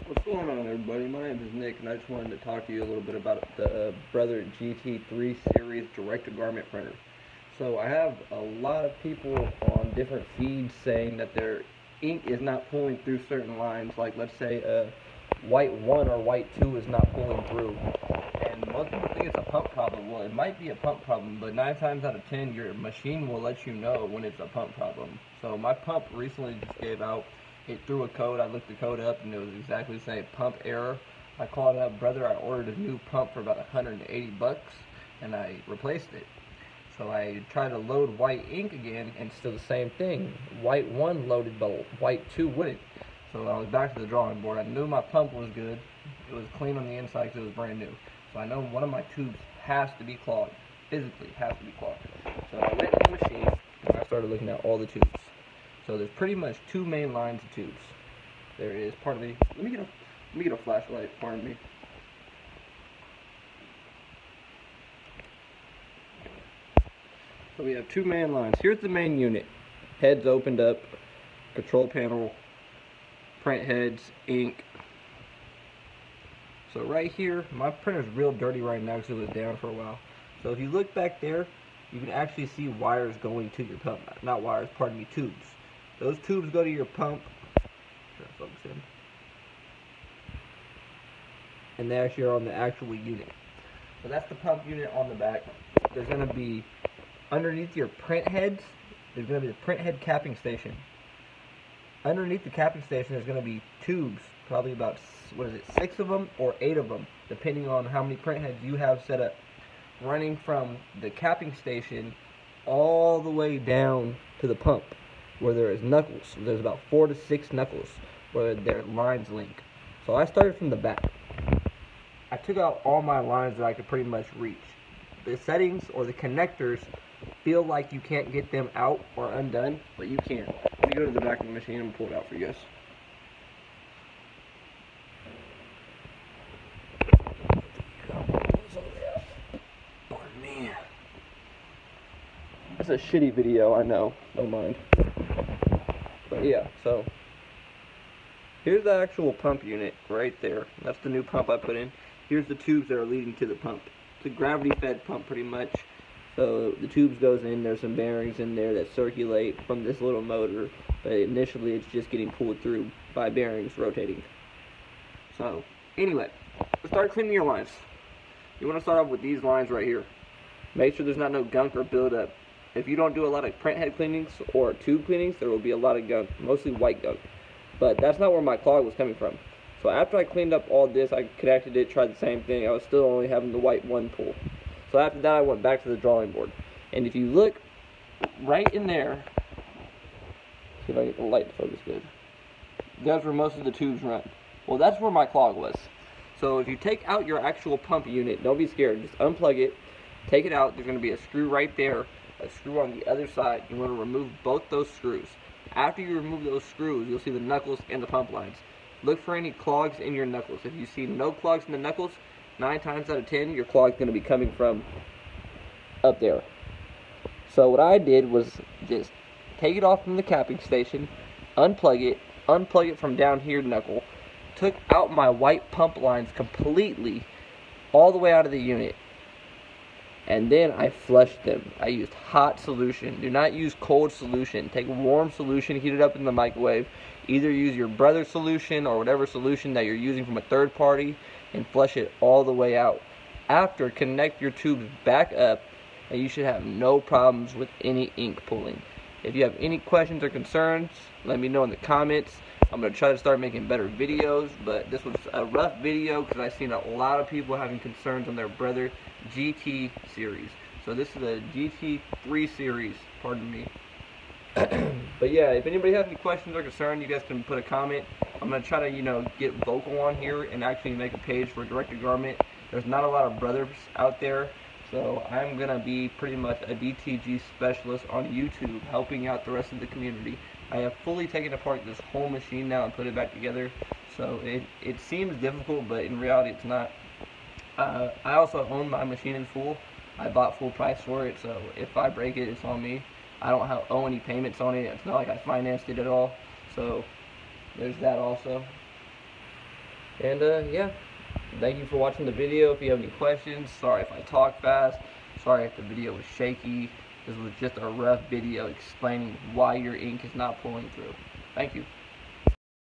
What's going on, everybody? My name is Nick, and I just wanted to talk to you a little bit about the Brother GT-3 series direct-to-garment printer. So I have a lot of people on different feeds saying that their ink is not pulling through certain lines, like let's say white 1 or white 2 is not pulling through. And most people think it's a pump problem. Well, it might be a pump problem, but 9 times out of 10, your machine will let you know when it's a pump problem. So my pump recently just gave out. It threw a code. I looked the code up, and it was exactly the same, pump error. I called up, brother. I ordered a new pump for about $180, and I replaced it. So I tried to load white ink again, and still the same thing. White 1 loaded, but white 2 wouldn't. So I was back to the drawing board. I knew my pump was good. It was clean on the inside because it was brand new. So I know one of my tubes has to be clogged. Physically has to be clogged. So I went to the machine, and I started looking at all the tubes. So there's pretty much 2 main lines of tubes. There is, pardon me, let me get a flashlight, pardon me. So we have 2 main lines. Here's the main unit. Heads opened up, control panel, print heads, ink. So right here, my printer's real dirty right now because it was down for a while. So if you look back there, you can actually see wires going to your pump. Not wires, pardon me, tubes. Those tubes go to your pump, and they actually are on the actual unit. So that's the pump unit on the back. There's going to be, underneath your print heads, there's going to be the print head capping station. Underneath the capping station, there's going to be tubes, probably about, 6 of them or 8 of them, depending on how many print heads you have set up, running from the capping station all the way down to the pump, where there is knuckles. There's about 4 to 6 knuckles where their lines link. So I started from the back. I took out all my lines that I could pretty much reach. The settings or the connectors feel like you can't get them out or undone, but you can. Let me go to the back of the machine and pull it out for you guys. Pardon me. It's a shitty video, I know. Don't mind. But yeah, so here's the actual pump unit right there. That's the new pump I put in. Here's the tubes that are leading to the pump. It's a gravity-fed pump pretty much. So the tubes goes in, there's some bearings in there that circulate from this little motor, but initially it's just getting pulled through by bearings rotating. So anyway, let's start cleaning your lines. You want to start off with these lines right here. Make sure there's not no gunk or buildup. If you don't do a lot of print head cleanings or tube cleanings, there will be a lot of gunk, mostly white gunk. But that's not where my clog was coming from. So after I cleaned up all this, I connected it, tried the same thing. I was still only having the white 1 pull. So after that, I went back to the drawing board. And if you look right in there, see if I get the light to focus good. That's where most of the tubes run. Well, that's where my clog was. So if you take out your actual pump unit, don't be scared. Just unplug it, take it out. There's going to be a screw right there. A screw on the other side. You want to remove both those screws. After you remove those screws, you'll see the knuckles and the pump lines. Look for any clogs in your knuckles. If you see no clogs in the knuckles, 9 times out of 10, your clog's going to be coming from up there. So what I did was just take it off from the capping station, unplug it from down here knuckle, took out my white pump lines completely, all the way out of the unit. And then I flushed them. I used hot solution. Do not use cold solution. Take warm solution, heat it up in the microwave. Either use your Brother solution or whatever solution that you're using from a third party and flush it all the way out. After, connect your tubes back up and you should have no problems with any ink pulling. If you have any questions or concerns, let me know in the comments. I'm going to try to start making better videos, but this was a rough video because I've seen a lot of people having concerns on their Brother GT series. So this is a GT-3 series, pardon me. But yeah, if anybody has any questions or concerns, you guys can put a comment. I'm going to try to, get vocal on here and actually make a page for direct-to-garment. There's not a lot of brothers out there, so I'm going to be pretty much a DTG specialist on YouTube, helping out the rest of the community. I have fully taken apart this whole machine now and put it back together, so it seems difficult, but in reality it's not. I also own my machine in full. I bought full price for it, so if I break it, it's on me. I don't owe any payments on it. It's not like I financed it at all, so there's that also. And yeah, thank you for watching the video. If you have any questions, sorry if I talk fast, sorry if the video was shaky. This was just a rough video explaining why your ink is not pulling through. Thank you.